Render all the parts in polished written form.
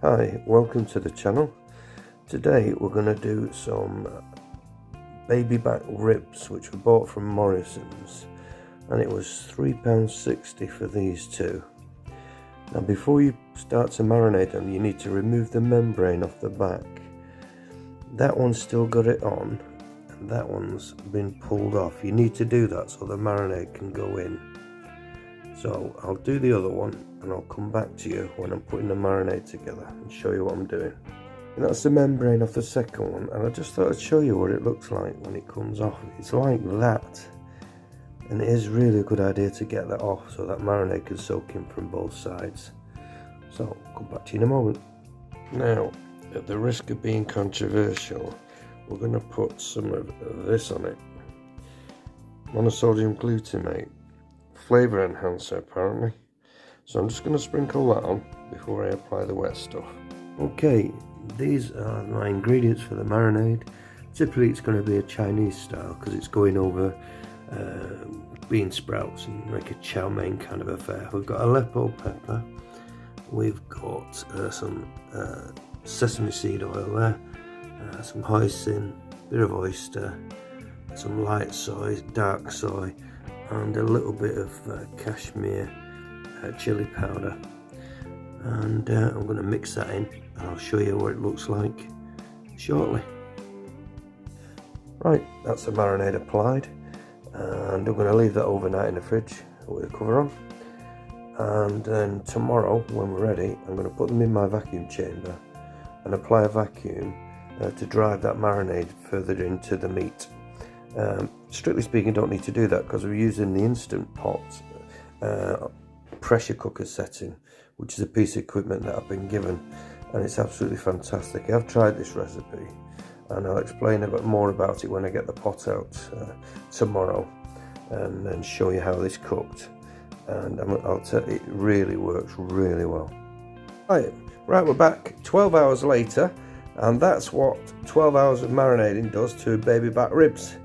Hi, welcome to the channel. Today we're going to do some baby back ribs which we bought from Morrison's, and it was £3.60 for these two. Now before you start to marinate them, you need to remove the membrane off the back. That one's still got it on and that one's been pulled off. You need to do that so the marinade can go in. So I'll do the other one and I'll come back to you when I'm putting the marinade together and show you what I'm doing. And that's the membrane off the second one, and I just thought I'd show you what it looks like when it comes off. It's like that, and it is really a good idea to get that off so that marinade can soak in from both sides. So I'll come back to you in a moment. Now, at the risk of being controversial, we're going to put some of this on it. Monosodium glutamate, flavour enhancer apparently. So I'm just going to sprinkle that on before I apply the wet stuff. Okay, these are my ingredients for the marinade. Typically it's going to be a Chinese style because it's going over bean sprouts and like a chow mein kind of affair. We've got Aleppo pepper, we've got some sesame seed oil there, some hoisin, bit of oyster, some light soy, dark soy, and a little bit of cashmere chili powder, and I'm going to mix that in and I'll show you what it looks like shortly. Right, that's the marinade applied, and I'm going to leave that overnight in the fridge with the cover on, and then tomorrow when we're ready I'm going to put them in my vacuum chamber and apply a vacuum to drive that marinade further into the meat. Strictly speaking, don't need to do that because we're using the Instant Pot pressure cooker setting, which is a piece of equipment that I've been given, and it's absolutely fantastic. I've tried this recipe and I'll explain a bit more about it when I get the pot out tomorrow and then show you how this cooked, and I'll tell you, it really works really well. Right, we're back 12 hours later, and that's what 12 hours of marinating does to baby back ribs.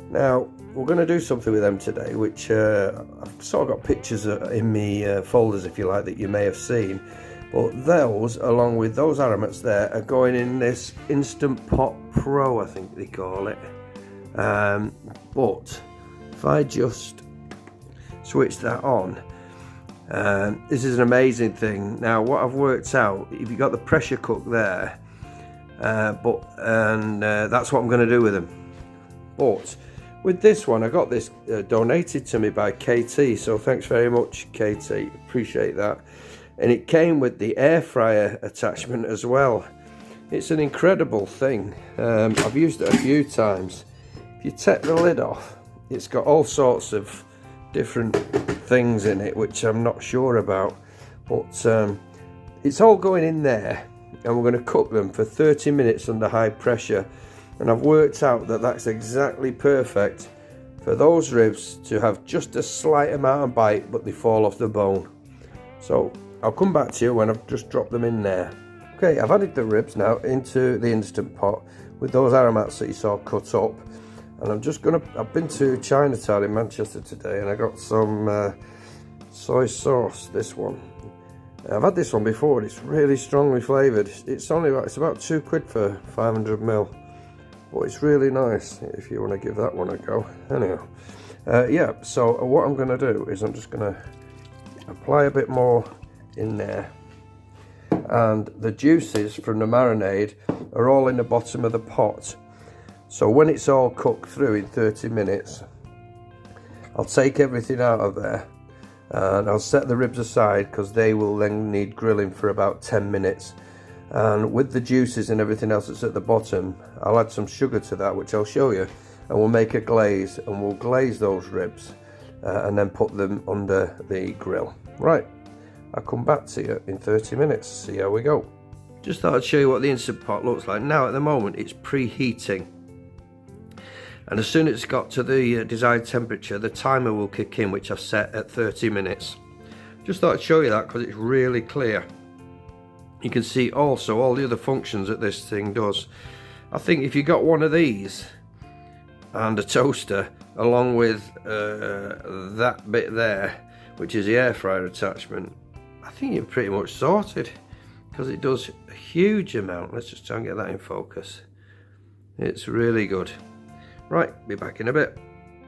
Now we're going to do something with them today, which I've sort of got pictures in me folders, if you like, that you may have seen, but those, along with those aromats there, are going in this Instant Pot Pro, I think they call it. But if I just switch that on, this is an amazing thing. Now what I've worked out, if you've got the pressure cook there, that's what I'm going to do with them. But with this one, I got this donated to me by KT, so thanks very much KT, appreciate that. And it came with the air fryer attachment as well. It's an incredible thing. I've used it a few times. If you take the lid off, it's got all sorts of different things in it which I'm not sure about, but it's all going in there, and we're going to cook them for 30 minutes under high pressure. And I've worked out that that's exactly perfect for those ribs to have just a slight amount of bite, but they fall off the bone. So I'll come back to you when I've just dropped them in there. Okay, I've added the ribs now into the Instant Pot with those aromats that you saw cut up, and I've been to Chinatown in Manchester today, and I got some soy sauce, this one. I've had this one before, it's really strongly flavoured. It's about £2 for 500ml. But it's really nice if you want to give that one a go. Anyhow, yeah, so what I'm going to do is I'm just going to apply a bit more in there, and the juices from the marinade are all in the bottom of the pot. So when it's all cooked through in 30 minutes, I'll take everything out of there and I'll set the ribs aside because they will then need grilling for about 10 minutes. And with the juices and everything else that's at the bottom, I'll add some sugar to that, which I'll show you, and we'll make a glaze, and we'll glaze those ribs and then put them under the grill. Right, I'll come back to you in 30 minutes, see how we go. Just thought I'd show you what the Instant Pot looks like. Now at the moment it's preheating, and as soon as it's got to the desired temperature, the timer will kick in, which I've set at 30 minutes. Just thought I'd show you that because it's really clear. You can see also all the other functions that this thing does. I think if you got one of these and a toaster along with that bit there, which is the air fryer attachment, I think you're pretty much sorted. because it does a huge amount. Let's just try and get that in focus. It's really good. Right, be back in a bit.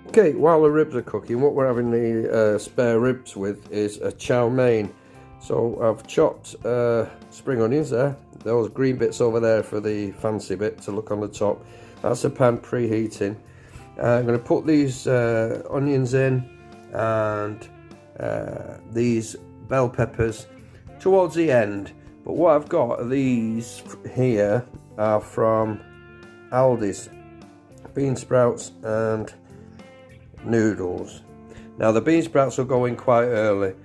Okay, while the ribs are cooking, what we're having the spare ribs with is a chow mein. So I've chopped spring onions there, those green bits over there for the fancy bit to look on the top. That's a pan preheating. I'm going to put these onions in and these bell peppers towards the end. But what I've got, these here are from Aldi's, bean sprouts and noodles. Now the bean sprouts will go in quite early,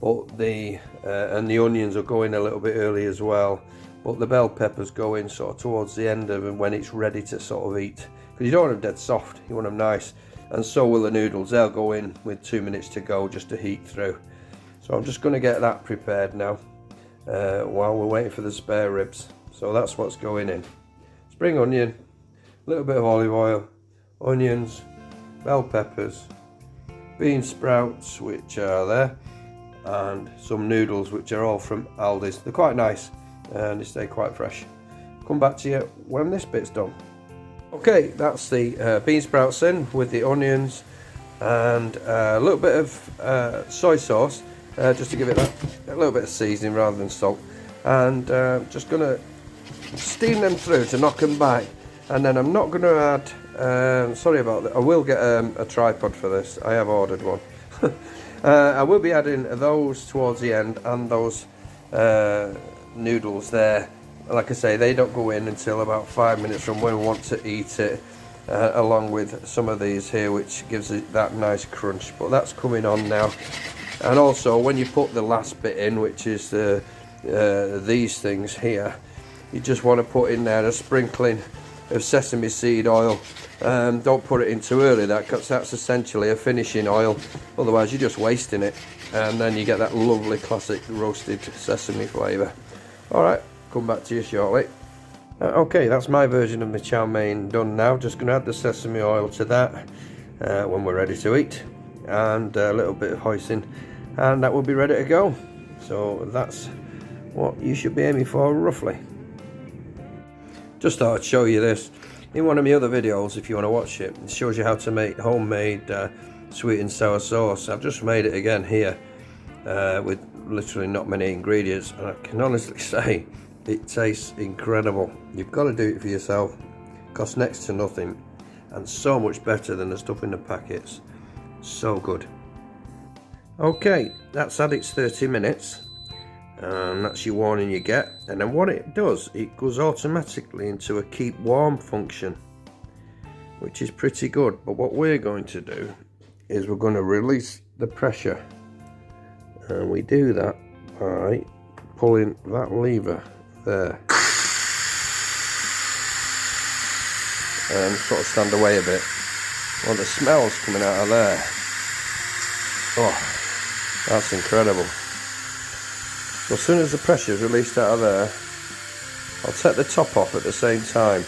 but the and the onions will go in a little bit early as well, but the bell peppers go in sort of towards the end of them when it's ready to sort of eat, because you don't want them dead soft, you want them nice. And so will the noodles, they'll go in with 2 minutes to go just to heat through. So I'm just going to get that prepared now while we're waiting for the spare ribs. So that's what's going in: spring onion, a little bit of olive oil, onions, bell peppers, bean sprouts, which are there, and some noodles, which are all from Aldi's. They're quite nice and they stay quite fresh. Come back to you when this bit's done. Okay, that's the bean sprouts in with the onions and a little bit of soy sauce, just to give it a little bit of seasoning rather than salt, and just gonna steam them through to knock them back. And then I'm not going to add, sorry about that, I will get a tripod for this, I have ordered one. I will be adding those towards the end, and those noodles there. Like I say, they don't go in until about 5 minutes from when we want to eat it, along with some of these here, which gives it that nice crunch. But that's coming on now. And also, when you put the last bit in, which is these things here, you just want to put in there a sprinkling of sesame seed oil. Don't put it in too early, because that's essentially a finishing oil, otherwise you're just wasting it, and then you get that lovely classic roasted sesame flavour. Alright, come back to you shortly. Okay, that's my version of my chow mein done now. Just going to add the sesame oil to that when we're ready to eat, and a little bit of hoisin, and that will be ready to go. So that's what you should be aiming for roughly. Just thought I'd show you this in one of my other videos if you want to watch it. It shows you how to make homemade sweet and sour sauce. I've just made it again here with literally not many ingredients, and I can honestly say it tastes incredible. You've got to do it for yourself. It costs next to nothing and so much better than the stuff in the packets. So good. Okay, that's had its 30 minutes. And that's your warning you get, and then what it does, it goes automatically into a keep warm function, which is pretty good. But what we're going to do is we're going to release the pressure, and we do that by pulling that lever there and sort of stand away a bit. Well, the smell's coming out of there. Oh, that's incredible. So as soon as the pressure is released out of there, I'll take the top off at the same time,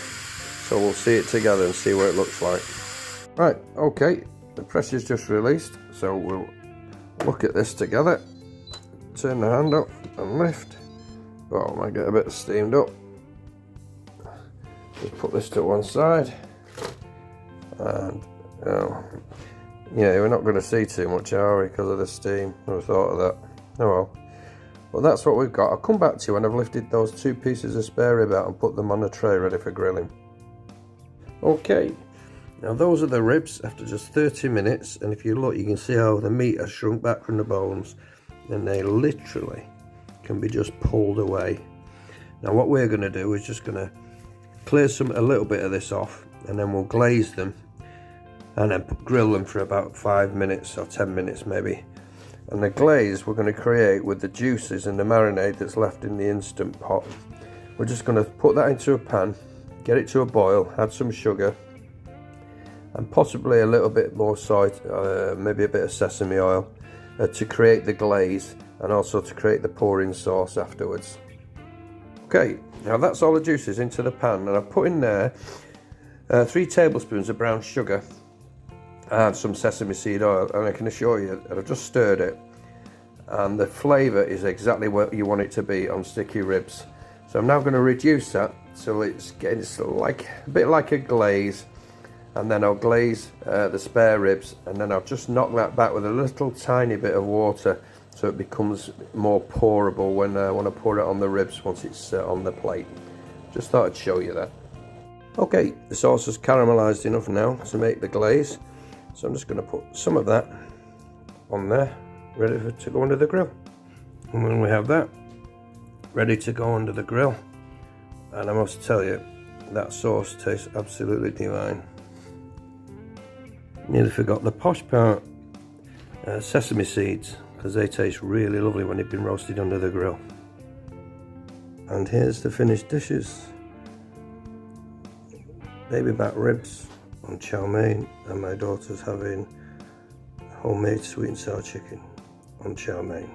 so we'll see it together and see what it looks like. Right, okay, the pressure's just released, so we'll look at this together. Turn the hand up and lift. Oh, I might get a bit steamed up. We'll put this to one side, and yeah, we're not going to see too much, are we, because of the steam? Never thought of that. Oh well. Well, that's what we've got. I'll come back to you when I've lifted those 2 pieces of spare rib out and put them on a tray ready for grilling. Okay, now those are the ribs after just 30 minutes, and if you look, you can see how the meat has shrunk back from the bones, and they literally can be just pulled away. Now what we're going to do is just going to clear a little bit of this off, and then we'll glaze them and then grill them for about 5 minutes or 10 minutes maybe. And the glaze we're going to create with the juices and the marinade that's left in the Instant Pot. We're just going to put that into a pan, get it to a boil, add some sugar, and possibly a little bit more soy, maybe a bit of sesame oil, to create the glaze and also to create the pouring sauce afterwards. Okay, now that's all the juices into the pan, and I've put in there 3 tablespoons of brown sugar and some sesame seed oil, and I can assure you that I've just stirred it, and the flavour is exactly what you want it to be on sticky ribs. So I'm now going to reduce that so it's getting like a bit like a glaze, and then I'll glaze the spare ribs, and then I'll just knock that back with a little tiny bit of water so it becomes more pourable when I pour it on the ribs once it's on the plate. Just thought I'd show you that. Okay, the sauce is caramelised enough now to make the glaze, so I'm just going to put some of that on there, ready to go under the grill. And when we have that ready to go under the grill, and I must tell you, that sauce tastes absolutely divine. Nearly forgot the posh part, sesame seeds, because they taste really lovely when they've been roasted under the grill. And here's the finished dishes. Baby back ribs on chow mein, and my daughter's having homemade sweet and sour chicken on chow mein.